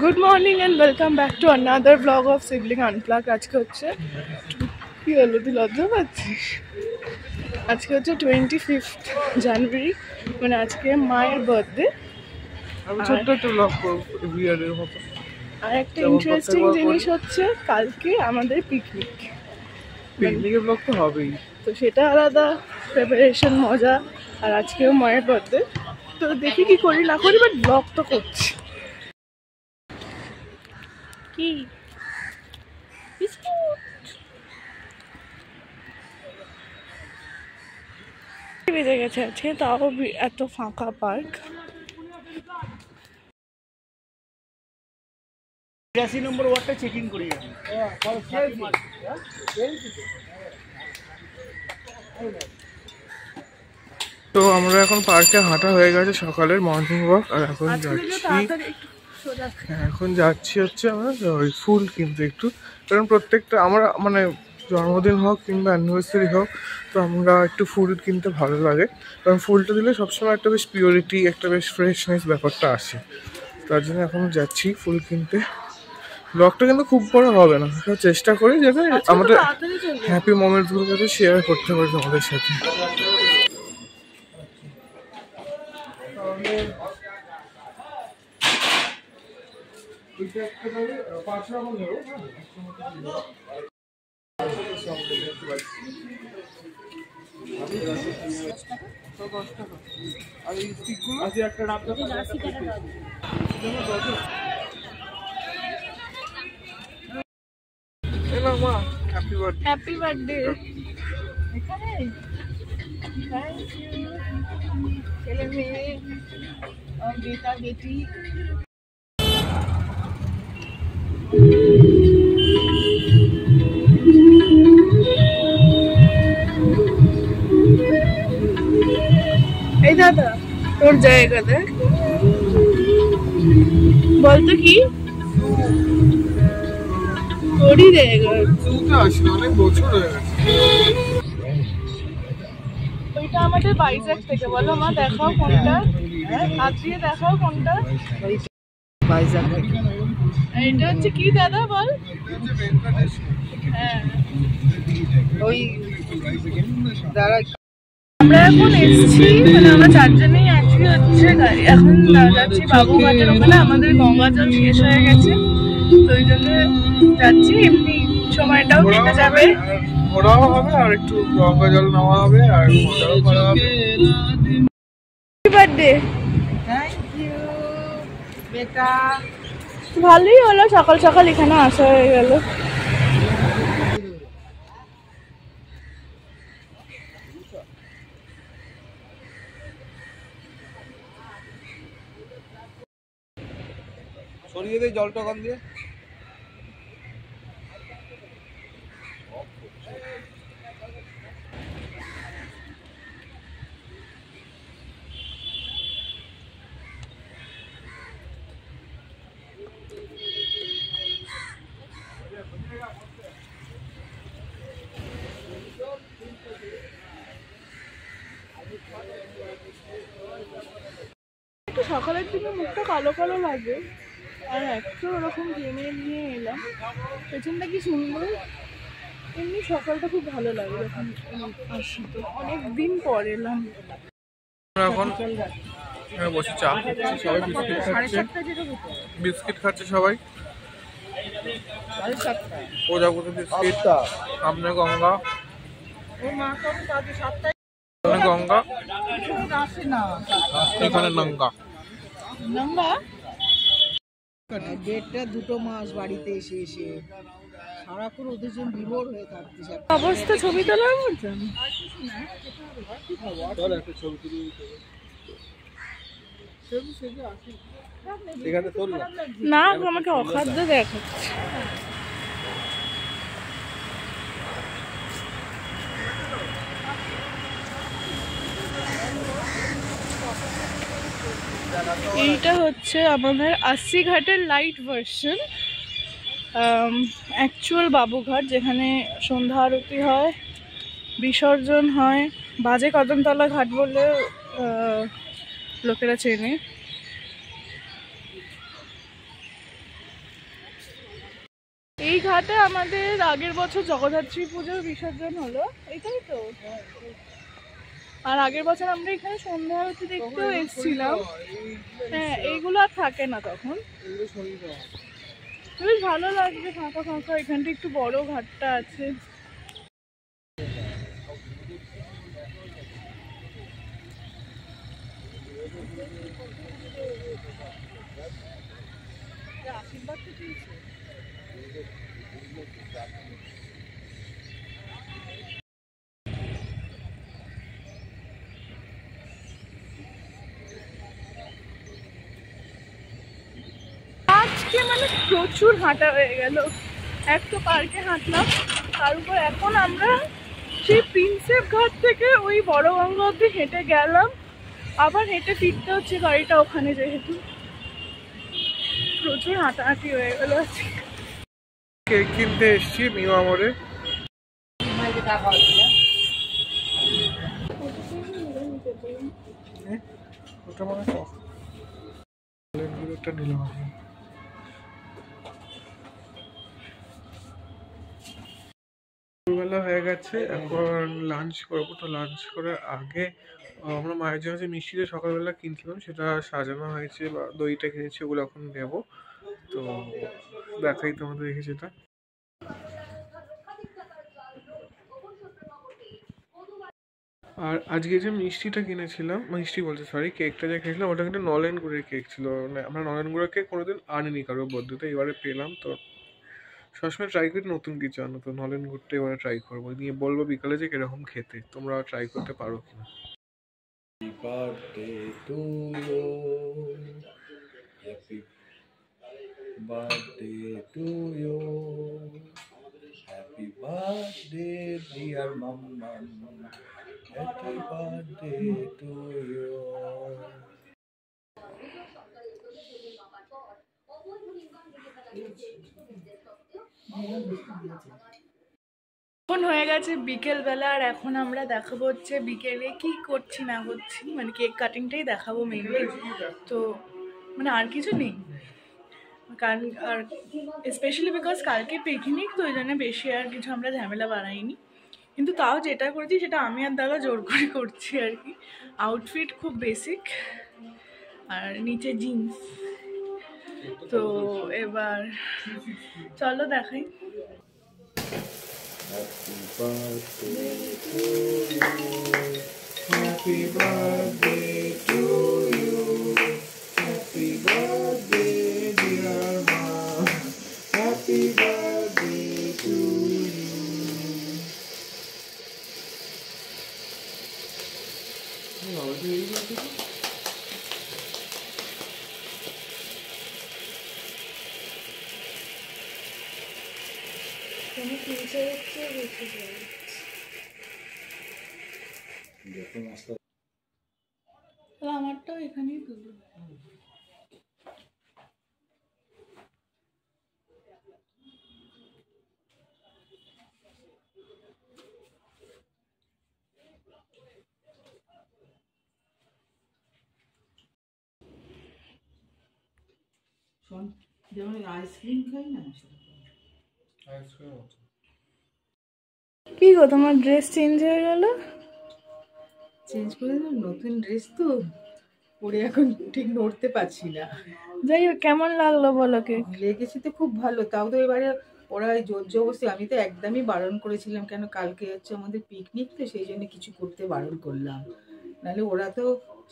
Good morning and welcome back to another blog of sibling unplug. আজকে হচ্ছে কি হলো, তুই লজ্জা পাচ্ছিস? আজকে হচ্ছে 25 জানুয়ারি, মানে আজকে মায়ের বার্থডে। ছোট্ট একটা ব্লগ বিয়ারের মতো। আর একটা ইন্টারেস্টিং জিনিস হচ্ছে কালকে আমাদের পিকনিক। পিকনিকের ব্লগ তো হবেই, তো সেটা আলাদা প্রিপারেশন, মজা। আর আজকেও মায়ের বার্থডে, তো দেখি কি করি না করি, বাট ব্লগ তো করছি। কি বেজে গেছে আজকে, তাও এত ফাঁকা পার্ক। 83 নম্বর ওয়ার্ডটা চেকিং করে গেছি। তো আমরা এখন পার্কে হাঁটা হয়ে গেছে, সকালের মর্নিং ওয়াক। আর এখন যাচ্ছি হচ্ছে আমরা ওই ফুল কিনতে একটু, কারণ প্রত্যেকটা আমরা মানে জন্মদিন হোক কিংবা অ্যানিভার্সারি হোক, তো আমরা একটু ফুল কিনতে ভালো লাগে, কারণ ফুলটা দিলে সবসময় একটা বেশ পিওরিটি, একটা বেশ ফ্রেশনেস ব্যাপারটা আসে। তার জন্য এখন যাচ্ছি ফুল কিনতে। ব্লগটা কিন্তু খুব বড় হবে না, চেষ্টা করি যাতে আমাদের হ্যাপি মোমেন্টসগুলো যাতে শেয়ার করতে পারি তোমাদের সাথে। Happy birthday. এখানে থ্যাংক ইউ। ছেলে মেয়ে আর বেটা বেটি। এই দাদা, তোর জায়গা দেখ, বলতো কি তোরই জায়গা। অনেক বছর হয়ে গেছে। ওইটা আমাদের বাইজাক থেকে। বলো মা, দেখাও কোনটা, হাত দিয়ে দেখাও কোনটা। বাইজাক থেকে। এটা হচ্ছে কি দাদা বল? হ্যাঁ, ওই যারা আমরা এখন এসেছি, মানে আমরা চারজনেই আছি হচ্ছে গাড়ি। এখন যাচ্ছি বাবুঘাটের ওখানে, আমাদের গঙ্গা জল শেষ হয়ে গেছে, তো ওই জন্য যাচ্ছি। এমনি সময়টাও কেটে যাবে, ঘোরাও হবে আর একটু গঙ্গা জল নেওয়া হবে আর মজাও করা হবে। বার্থডে। থ্যাংক ইউ বেটা। ভালোই হলো, সকাল সকাল এখানে আসা হয়ে গেল। সরিয়ে দেয় জলটা ওখান দিয়ে। একটু সকালের দিকে মুখটা কালো কালো লাগে, আর একটু ওরকম টেনে নিয়ে এলাম। পেছনটা কি সুন্দর। এমনি সকালটা খুব ভালো লাগে যখন আসি, তো অনেকদিন পর এলাম। এখন বসে চা খাচ্ছি, সবাই বিস্কিট খাচ্ছে, বিস্কিট খাচ্ছে সবাই। প্রজাপতি বিস্কিট, সামনে গঙ্গা, গঙ্গা এখানে নঙ্গা। দেড়টা দুটো মাস বাড়িতে এসে এসে সারাক্ষণ ওদের জন্য বিভোর হয়ে থাকতিস। অবস্থা ছবি তোলার মতন। না, আমাকে অখাদ্য দেখাচ্ছে। এইটা হচ্ছে আমাদের 80 ঘাটের লাইট ভার্সন, অ্যাকচুয়াল বাবুঘাট, যেখানে সন্ধ্যা আরতি হয়, বিসর্জন হয়। বাজে কদমতলা ঘাট বলে লোকেরা চেনে। ঘাটে আমাদের আগের বছর জগদ্ধাত্রী পুজোর বিসর্জন হলো, এটাই তো। আর আগের বছর আমরা এখানে সন্ধ্যা আরতি দেখতেও এসেছিলাম। হ্যাঁ, এইগুলো আর থাকে না তখন। বেশ ভালো লাগবে ফাঁকা ফাঁকা, এখানটা একটু বড় ঘাটটা আছে। আশীর্বাদ তো পেয়েছে। আজকে মানে প্রচুর হাঁটা হয়ে গেল। এক তো পার্কে হাঁটলাম, তার উপর এখন আমরা সেই প্রিন্সেপ ঘাট থেকে ওই বড় গঙ্গা অব্দি হেঁটে গেলাম, আবার হেঁটে ফিরতে হচ্ছে, গাড়িটা ওখানে যেহেতু। প্রচুর হাঁটাহাঁটি হয়ে গেল আজকে। কেক কিনতে এসছি মিওয়া মোড়ে। ওটা মানে একটা নিলাম আমি। দুপুরবেলা হয়ে গেছে, এখন লাঞ্চ করবো। তো লাঞ্চ করার আগে আমরা মায়ের জন্য যে মিষ্টিটা সকালবেলা কিনছিলাম সেটা সাজানো হয়েছে বা দইটা কিনেছি, ওগুলো এখন নেবো। তো দেখাই তোমাদের দেখি সেটা। আর আজকে যে মিষ্টিটা কিনেছিলাম, মিষ্টি বলতে সরি, কেকটা যে খেয়েছিলাম ওটা কিন্তু নলেন গুড়ের কেক ছিল। মানে আমরা নলেন গুড়ের কেক কোনোদিন আনিনি কারোর বদ্ধতে, এবারে পেলাম। তো সবসময় ট্রাই করি নতুন কিছু আনো, তো নলেন গুড়টা এবারে ট্রাই করবো, নিয়ে বলবো বিকালে যে কিরকম খেতে। তোমরা ট্রাই করতে পারো কিনা। birthday to you. Happy birthday to you. Happy birthday, dear Mama. Happy birthday to you. এখন হয়ে গেছে বিকেলবেলা, আর এখন আমরা দেখাবো হচ্ছে বিকেলে কি করছি না করছি, মানে কেক কাটিংটাই দেখাবো মেইনলি। তো মানে আর কিছু নেই, কারণ আর স্পেশালি বিকজ কালকে পিকনিক, তো ওই জন্য বেশি আর কিছু আমরা ঝামেলা বাড়াইনি। কিন্তু তাও যেটা করেছি সেটা আমি আর দাদা জোর করে করছি আর কি। আউটফিট খুব বেসিক, আর নিচে জিন্স। তো এবার চলো দেখাই। Happy birthday to you. Happy birthday to you. Happy birthday dear mom. Happy birthday to you. আমারটাও এখানেই তুলো। যেমন আইসক্রিম খাই না, কি গো তোমার ড্রেস চেঞ্জ হয়ে গেল? চেঞ্জ করে দিলাম, নতুন ড্রেস তো পরে এখন ঠিক নড়তে পারছি না। যাই হোক, কেমন লাগলো বলো? কেক লেগেছে তো খুব ভালো, তাও তো এবারে ওরা জোর জবরদস্তি, আমি তো একদমই বারণ করেছিলাম, কেন কালকে হচ্ছে আমাদের পিকনিক, তো সেই জন্য কিছু করতে বারণ করলাম। নাহলে ওরা তো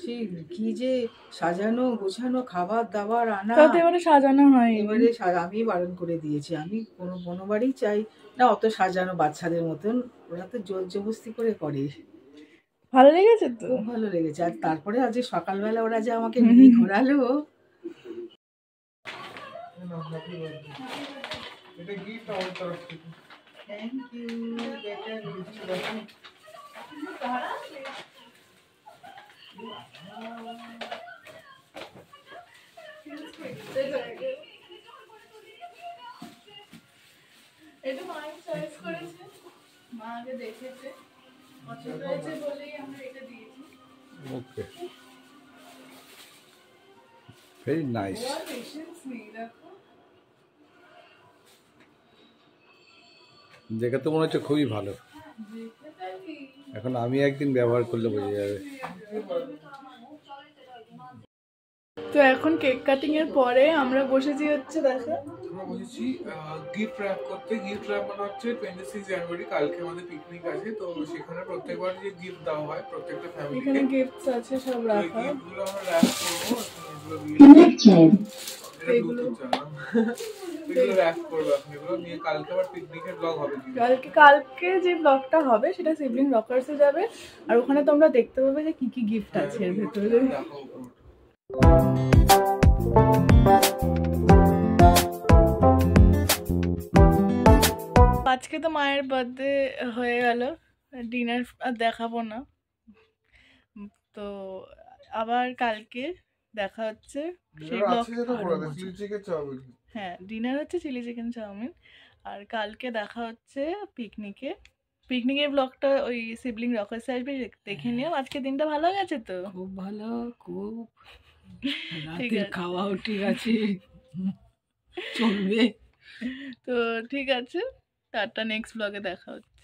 সেই কি যে সাজানো গোছানো খাবার দাবার আনা, এবারে সাজানো হয়, এবারে আমি বারণ করে দিয়েছি। আমি কোনোবারই চাই না অত সাজানো বাচ্চাদের মতন, ওরা তো জোর জবরদস্তি করে করে। ভালো লেগেছে তো? খুব ভালো লেগেছে। আর তারপরে আজ সকালবেলা ওরা যে আমাকে নিয়ে ঘোরালো, এটা গিফট আমার তরফ থেকে। Thank you. এটা মায়ের চয়েস করেছে, মা আগে দেখেছে, পছন্দ হয়েছে বলেই আমরা এটা দিয়েছি। Okay. Very nice. পেশেন্স নেই, দেখো দেখে তো মনে হচ্ছে খুবই ভালো। এখন আমি একদিন ব্যবহার করলে বোঝা যাবে। তো এখন কেক কাটিং এর পরে আমরা বসেছি হচ্ছে দেখো আমরা বসেছি গিফট র্যাপ করতে। গিফট র্যাপ মানে হচ্ছে 26 জানুয়ারি কালকে আমাদের পিকনিক আছে, তো সেখানে প্রত্যেকবার যে গিফট দেওয়া হয় প্রত্যেকটা ফ্যামিলিকে, এখানে গিফটস আছে সব রাখা। গিফটগুলো আমরা র্যাপ করবো, এগুলো র্যাপ করবো এখন, এগুলো নিয়ে কালকে আবার পিকনিকের ব্লগ হবে। কালকে যে ব্লগটা হবে সেটা সিবলিং রকার্সে যাবে, আর ওখানে তোমরা দেখতে পাবে যে কি কি গিফট আছে এর ভেতরে। আজকে তো মায়ের বার্থডে হয়ে গেল, ডিনার আর দেখাবো না, তো আবার কালকে দেখা হচ্ছে। হ্যাঁ, ডিনার হচ্ছে চিলি চিকেন চাউমিন, আর কালকে দেখা হচ্ছে পিকনিকের ব্লগটা ওই সিবলিং রকার্সে আসবে, দেখে নিও। আজকে দিনটা ভালো গেছে তো? খুব ভালো, খুব রাতের খাওয়াও ঠিক আছে, চলবে। তো ঠিক আছে, টাটা, নেক্সট ব্লগে দেখা হচ্ছে।